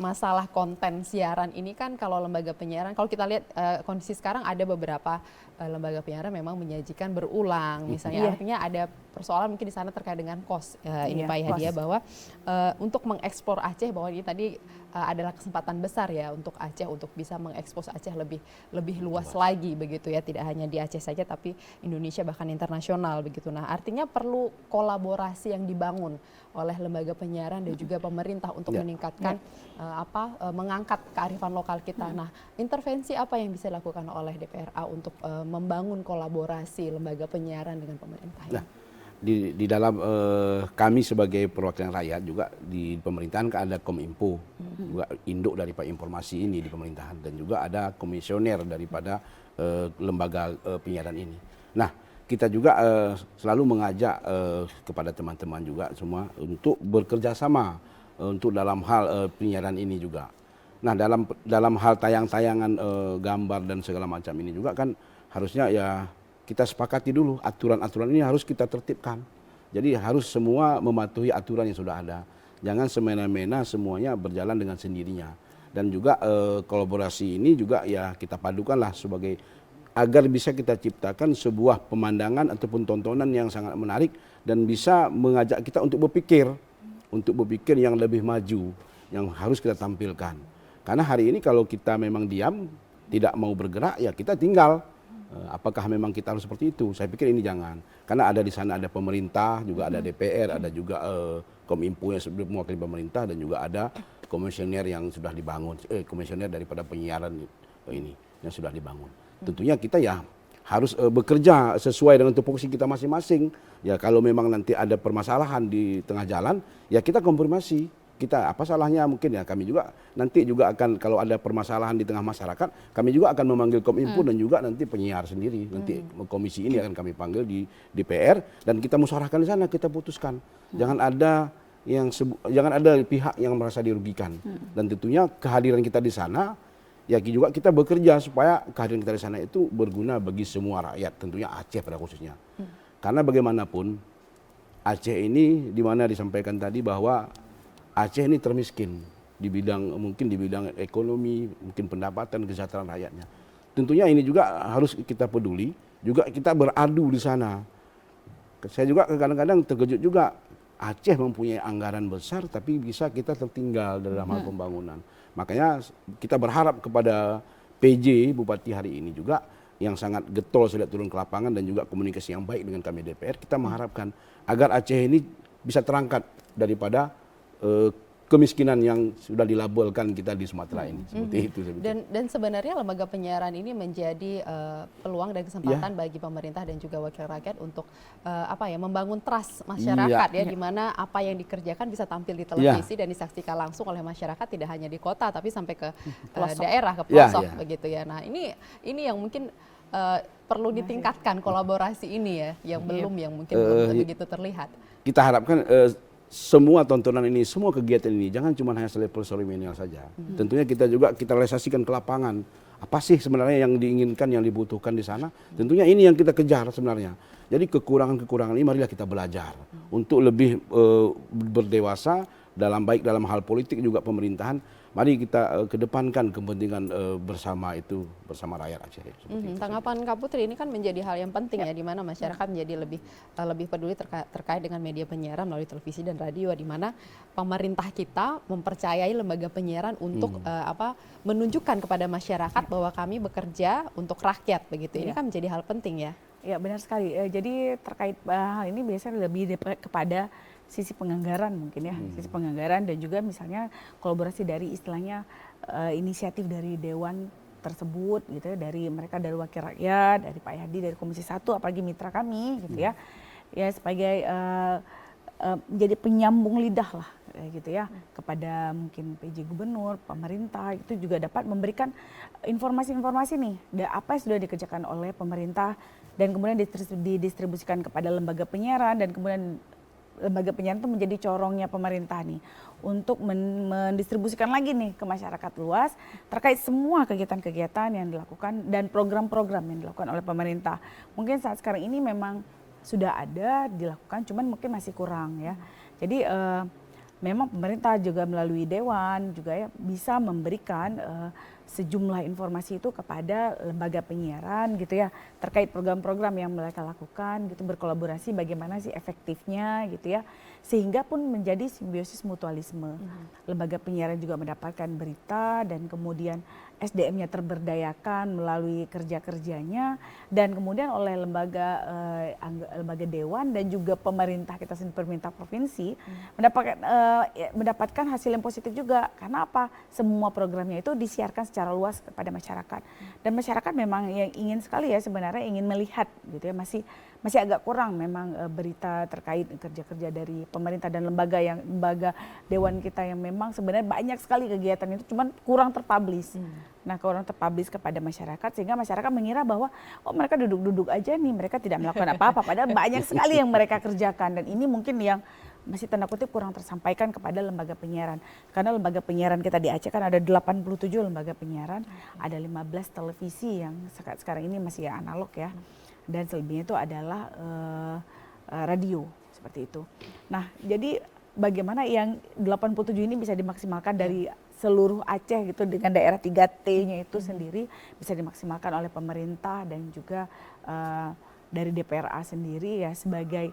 masalah konten siaran ini kan kalau lembaga penyiaran, kalau kita lihat kondisi sekarang ada beberapa lembaga penyiaran memang menyajikan berulang, misalnya artinya ada persoalan mungkin di sana terkait dengan kos ini Pak Yahdia bahwa untuk mengeksplor Aceh bahwa ini tadi adalah kesempatan besar ya untuk Aceh untuk bisa mengekspos Aceh lebih luas lagi begitu ya, tidak hanya di Aceh saja tapi Indonesia bahkan internasional begitu. Nah, artinya perlu kolaborasi yang dibangun oleh lembaga penyiaran dan juga pemerintah untuk meningkatkan mengangkat kearifan lokal kita. Nah, intervensi apa yang bisa dilakukan oleh DPRA untuk membangun kolaborasi lembaga penyiaran dengan pemerintah? Nah, di dalam kami sebagai perwakilan rakyat juga di pemerintahan kan ada Kominfo, juga induk daripada informasi ini di pemerintahan dan juga ada komisioner daripada lembaga penyiaran ini. Nah, kita juga selalu mengajak kepada teman-teman juga semua untuk bekerja sama untuk dalam hal penyiaran ini juga. Nah, dalam hal tayang-tayangan gambar dan segala macam ini juga kan harusnya ya kita sepakati dulu aturan-aturan ini harus kita tertibkan. Jadi harus semua mematuhi aturan yang sudah ada. Jangan semena-mena semuanya berjalan dengan sendirinya. Dan juga kolaborasi ini juga ya kita padukanlah sebagai agar bisa kita ciptakan sebuah pemandangan ataupun tontonan yang sangat menarik dan bisa mengajak kita untuk berpikir yang lebih maju yang harus kita tampilkan. Karena hari ini kalau kita memang diam, tidak mau bergerak ya kita tinggal. Apakah memang kita harus seperti itu? Saya pikir ini jangan. Karena ada di sana ada pemerintah, juga ada DPR, ada juga Kominfo yang sebelum mewakili pemerintah dan juga ada komisioner yang sudah dibangun, komisioner daripada penyiaran ini yang sudah dibangun. Tentunya kita ya harus bekerja sesuai dengan tupoksi kita masing-masing. Ya kalau memang nanti ada permasalahan di tengah jalan, ya kita konfirmasi. Kita apa salahnya mungkin ya kami juga nanti juga akan kalau ada permasalahan di tengah masyarakat kami juga akan memanggil Kominfo dan juga nanti penyiar sendiri nanti komisi ini akan kami panggil di DPR dan kita musyawarahkan di sana kita putuskan jangan ada pihak yang merasa dirugikan dan tentunya kehadiran kita di sana ya juga kita bekerja supaya kehadiran kita di sana itu berguna bagi semua rakyat tentunya Aceh pada khususnya karena bagaimanapun Aceh ini dimana disampaikan tadi bahwa Aceh ini termiskin di bidang ekonomi, mungkin pendapatan, kesejahteraan rakyatnya. Tentunya ini juga harus kita peduli, juga kita beradu di sana. Saya juga kadang-kadang terkejut juga, Aceh mempunyai anggaran besar tapi bisa kita tertinggal dalam hal pembangunan. Makanya kita berharap kepada PJ Bupati hari ini juga yang sangat getol sudah turun ke lapangan dan juga komunikasi yang baik dengan kami DPR, kita mengharapkan agar Aceh ini bisa terangkat daripada kemiskinan yang sudah dilabelkan kita di Sumatera ini seperti itu. Dan sebenarnya lembaga penyiaran ini menjadi peluang dan kesempatan bagi pemerintah dan juga wakil rakyat untuk membangun trust masyarakat di mana apa yang dikerjakan bisa tampil di televisi dan disaksikan langsung oleh masyarakat tidak hanya di kota tapi sampai ke daerah ke pelosok begitu ya. Nah ini yang mungkin perlu ditingkatkan kolaborasi ini ya, yang mungkin belum begitu terlihat. Kita harapkan semua tontonan ini, semua kegiatan ini jangan cuma hanya selevel seremonial saja. Tentunya kita realisasikan ke lapangan. Apa sih sebenarnya yang diinginkan, yang dibutuhkan di sana? Tentunya ini yang kita kejar sebenarnya. Jadi kekurangan-kekurangan ini marilah kita belajar untuk lebih berdewasa baik dalam hal politik juga pemerintahan. Mari kita kedepankan kepentingan bersama rakyat Aceh. Tanggapan Kak Putri ini kan menjadi hal yang penting ya, di mana masyarakat menjadi lebih peduli terkait dengan media penyiaran melalui televisi dan radio, di mana pemerintah kita mempercayai lembaga penyiaran untuk menunjukkan kepada masyarakat bahwa kami bekerja untuk rakyat begitu. Ini kan menjadi hal penting ya. Ya benar sekali. Jadi terkait hal ini biasanya lebih kepada sisi penganggaran mungkin ya, sisi penganggaran dan juga misalnya kolaborasi dari istilahnya inisiatif dari dewan tersebut gitu ya, dari mereka, dari wakil rakyat, dari Pak Yadi, dari Komisi 1, apalagi mitra kami gitu ya, ya sebagai menjadi penyambung lidah lah gitu ya kepada mungkin PJ Gubernur, pemerintah, itu juga dapat memberikan informasi-informasi nih apa yang sudah dikerjakan oleh pemerintah dan kemudian didistribusikan kepada lembaga penyiaran, dan kemudian lembaga penyiaran itu menjadi corongnya pemerintah nih untuk mendistribusikan lagi nih ke masyarakat luas terkait semua kegiatan-kegiatan yang dilakukan dan program-program yang dilakukan oleh pemerintah. Mungkin saat sekarang ini memang sudah ada dilakukan, cuman mungkin masih kurang ya. Jadi memang pemerintah juga melalui dewan juga ya bisa memberikan sejumlah informasi itu kepada lembaga penyiaran gitu ya, terkait program-program yang mereka lakukan gitu, berkolaborasi bagaimana sih efektifnya gitu ya, sehingga pun menjadi simbiosis mutualisme. Lembaga penyiaran juga mendapatkan berita dan kemudian SDM-nya terberdayakan melalui kerja-kerjanya, dan kemudian oleh lembaga dewan dan juga pemerintah kita sendiri, pemerintah provinsi mendapatkan hasil yang positif juga. Karena apa? Semua programnya itu disiarkan secara luas kepada masyarakat, dan masyarakat memang yang ingin sekali ya sebenarnya ingin melihat gitu ya, masih agak kurang memang berita terkait kerja-kerja dari pemerintah dan lembaga dewan kita yang memang sebenarnya banyak sekali kegiatan itu, cuman kurang terpublish. Nah, kurang terpublish kepada masyarakat sehingga masyarakat mengira bahwa mereka duduk-duduk aja nih, mereka tidak melakukan apa-apa, padahal banyak sekali yang mereka kerjakan, dan ini mungkin yang masih tanda kutip kurang tersampaikan kepada lembaga penyiaran. Karena lembaga penyiaran kita di Aceh kan ada 87 lembaga penyiaran, ada 15 televisi yang sekarang ini masih analog ya, dan selebihnya itu adalah radio seperti itu. Nah, jadi bagaimana yang 87 ini bisa dimaksimalkan dari seluruh Aceh gitu, dengan daerah 3T-nya itu sendiri bisa dimaksimalkan oleh pemerintah dan juga dari DPRA sendiri ya, sebagai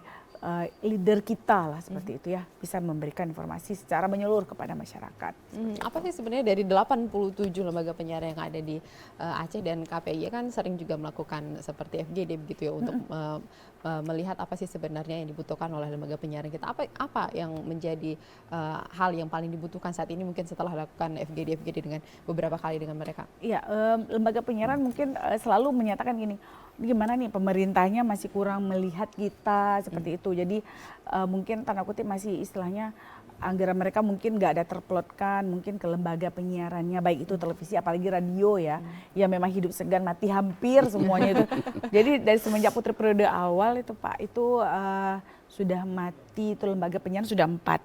leader kita lah seperti itu ya, bisa memberikan informasi secara menyeluruh kepada masyarakat. Apa sih sebenarnya dari 87 lembaga penyiaran yang ada di Aceh, dan KPI kan sering juga melakukan seperti FGD begitu ya, untuk melihat apa sih sebenarnya yang dibutuhkan oleh lembaga penyiaran kita. Apa yang menjadi hal yang paling dibutuhkan saat ini mungkin setelah lakukan FGD dengan beberapa kali dengan mereka? Iya, lembaga penyiaran mungkin selalu menyatakan gini, gimana nih pemerintahnya masih kurang melihat kita seperti itu. Jadi mungkin tanda kutip masih istilahnya anggaran mereka mungkin nggak ada terplotkan mungkin ke lembaga penyiarannya, baik itu televisi apalagi radio ya, ya memang hidup segan mati hampir semuanya itu. Jadi dari semenjak Putri periode awal itu Pak itu sudah mati itu lembaga penyiaran sudah 4.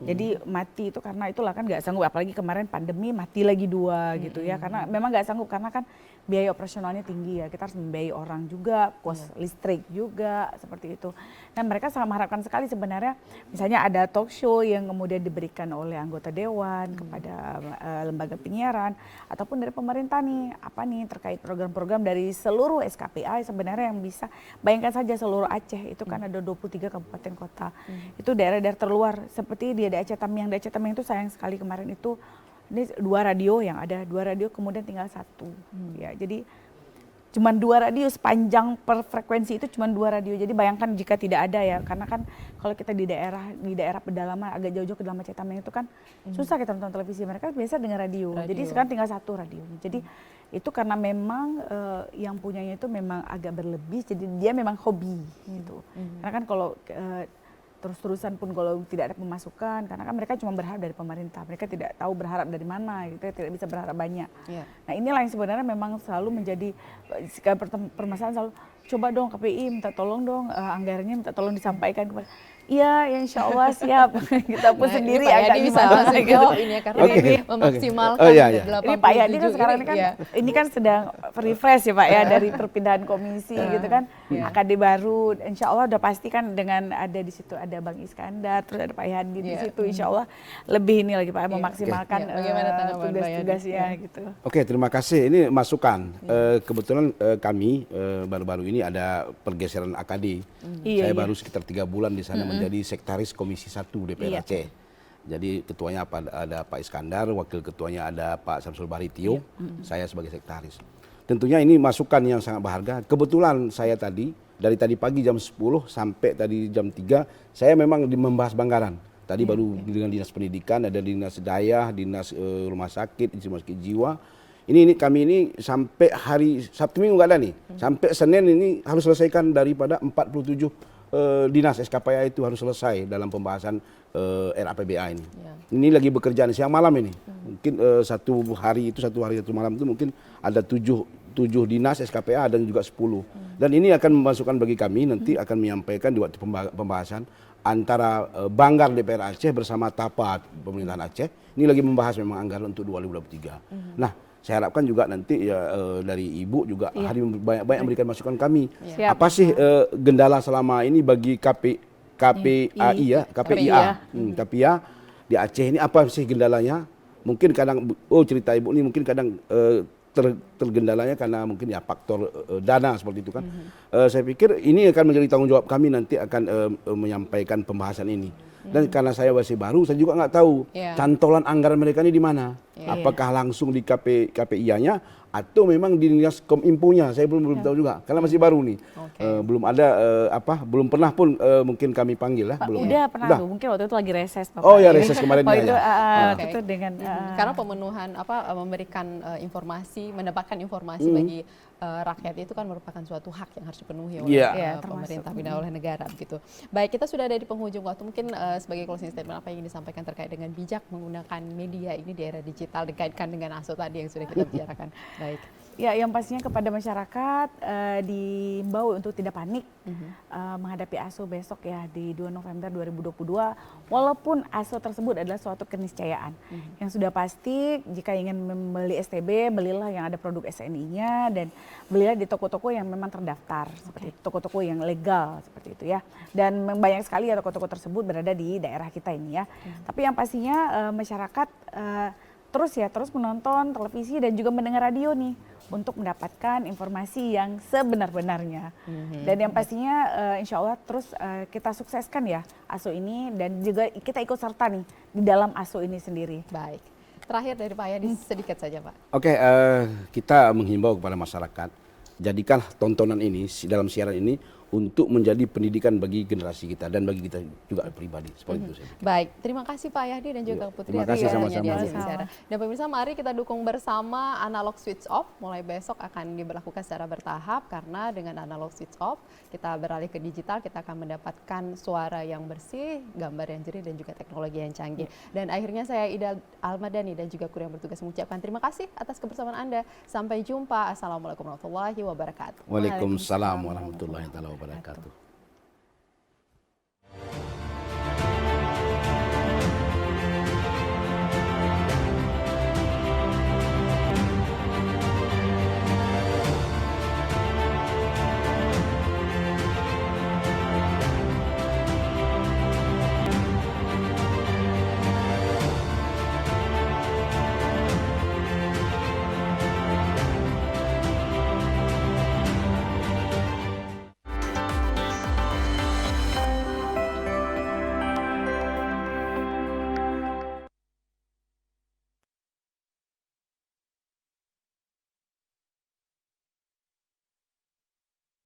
Jadi mati itu karena itulah kan nggak sanggup, apalagi kemarin pandemi mati lagi 2 gitu ya, karena memang nggak sanggup karena kan biaya operasionalnya tinggi ya, kita harus membiayai orang juga, kos listrik juga seperti itu. Nah mereka sangat mengharapkan sekali sebenarnya misalnya ada talk show yang kemudian diberikan oleh anggota dewan kepada lembaga penyiaran ataupun dari pemerintah nih, apa nih terkait program-program dari seluruh SKPA sebenarnya yang bisa, bayangkan saja seluruh Aceh itu kan ada 23 kabupaten kota, itu daerah-daerah terluar seperti di Aceh Tamiang. Di Aceh Tamiang itu sayang sekali kemarin itu ini 2 radio yang ada, 2 radio kemudian tinggal 1 ya, jadi cuman 2 radio sepanjang per frekuensi itu cuman 2 radio. Jadi bayangkan jika tidak ada ya, karena kan kalau kita di daerah pedalaman agak jauh-jauh ke dalam Aceh Tamiang itu kan susah kita nonton televisi, mereka biasa dengan radio. Jadi sekarang tinggal 1 radio. Jadi itu karena memang yang punyanya itu memang agak berlebih, jadi dia memang hobi gitu. Karena kan kalau terus-terusan pun kalau tidak ada pemasukan, karena kan mereka cuma berharap dari pemerintah, mereka tidak tahu berharap dari mana, gitu, tidak bisa berharap banyak. Nah inilah yang sebenarnya memang selalu menjadi permasalahan, selalu coba dong KPI minta tolong dong anggarannya minta tolong disampaikan kepada. Iya, ya insya Allah siap. Kita pun sendiri Pak agak Yadi bisa gimana langsung gitu. jawab ini ya, karena ini memaksimalkan Ini Pak Yadi kan sekarang ini kan sedang refresh ya Pak ya dari perpindahan komisi gitu kan, AKD baru, insya Allah udah pasti kan dengan ada di situ ada Bang Iskandar, terus ada Pak Yadi di situ, insya Allah lebih ini lagi Pak memaksimalkan tugas-tugasnya gitu. Oke, terima kasih. Ini masukan. Kebetulan kami baru-baru ini ada pergeseran AKD. Saya baru sekitar 3 bulan di sana menjadi sekretaris Komisi 1 DPR Aceh. Jadi ketuanya ada Pak Iskandar, wakil ketuanya ada Pak Samsul Baritio, saya sebagai sekretaris. Tentunya ini masukan yang sangat berharga. Kebetulan saya dari tadi pagi jam 10 sampai tadi jam 3, saya memang membahas Banggaran. Tadi baru dengan Dinas Pendidikan, ada Dinas Daya, Dinas Rumah Sakit, Rumah Sakit Jiwa. Ini kami ini sampai hari Sabtu Minggu nggak ada nih. Sampai Senin ini harus selesaikan daripada 47 dinas SKPA itu harus selesai dalam pembahasan RAPBA ini. Ini lagi bekerja siang malam ini. Mungkin satu hari satu malam itu mungkin ada 7 dinas SKPA dan juga 10. Dan ini akan memasukkan bagi kami nanti akan menyampaikan di waktu pembahasan antara Banggar DPR Aceh bersama TAPAT pemerintahan Aceh. Ini lagi membahas memang anggaran untuk 2023. Nah, saya harapkan juga nanti dari Ibu juga hari banyak memberikan masukan kami. Apa sih gendala selama ini bagi KPIA di Aceh ini, apa sih gendalanya? Mungkin kadang cerita Ibu ini mungkin kadang tergendalanya karena mungkin ya faktor dana seperti itu kan. Saya pikir ini akan menjadi tanggung jawab kami nanti akan menyampaikan pembahasan ini. Dan karena saya masih baru, saya juga nggak tahu cantolan anggaran mereka ini di mana. Apakah langsung di KPIA-nya atau memang di Dinas Kominfo-nya? Saya belum tahu juga, karena masih baru nih. Belum ada belum pernah pun mungkin kami panggil lah. Pak, udah pernah. Mungkin waktu itu lagi reses Pak. Oh ya, reses kemarin itu dengan karena pemenuhan memberikan informasi, mendapatkan informasi bagi rakyat itu kan merupakan suatu hak yang harus dipenuhi oleh pemerintah dan oleh negara gitu. Baik, kita sudah ada di penghujung waktu. Mungkin sebagai closing statement apa yang ingin disampaikan terkait dengan bijak menggunakan media ini di era digital dikaitkan dengan ASO tadi yang sudah kita bicarakan. Baik. Ya, yang pastinya kepada masyarakat diimbau untuk tidak panik menghadapi ASO besok ya di 2 November 2022. Walaupun ASO tersebut adalah suatu keniscayaan. Yang sudah pasti jika ingin membeli STB, belilah yang ada produk SNI-nya dan belilah di toko-toko yang memang terdaftar, seperti toko-toko yang legal seperti itu ya. Dan banyak sekali ya toko-toko tersebut berada di daerah kita ini ya. Tapi yang pastinya masyarakat terus menonton televisi dan juga mendengar radio nih untuk mendapatkan informasi yang sebenar-benarnya. Dan yang pastinya insya Allah terus kita sukseskan ya ASO ini dan juga kita ikut serta nih di dalam ASO ini sendiri. Baik. Terakhir dari Pak Yadi sedikit saja Pak. Oke, kita menghimbau kepada masyarakat, jadikanlah tontonan ini dalam siaran ini untuk menjadi pendidikan bagi generasi kita dan bagi kita juga pribadi. Seperti itu saya pikir. Baik, terima kasih Pak Yadi dan juga Putri. Terima kasih sama-sama. Dan pemirsa, mari kita dukung bersama analog switch off. Mulai besok akan diberlakukan secara bertahap karena dengan analog switch off kita beralih ke digital, kita akan mendapatkan suara yang bersih, gambar yang jernih dan juga teknologi yang canggih. Dan akhirnya saya Ida Almadani dan juga kru yang bertugas mengucapkan terima kasih atas kebersamaan Anda. Sampai jumpa. Assalamualaikum warahmatullahi wabarakatuh. Waalaikumsalam warahmatullahi wabarakatuh.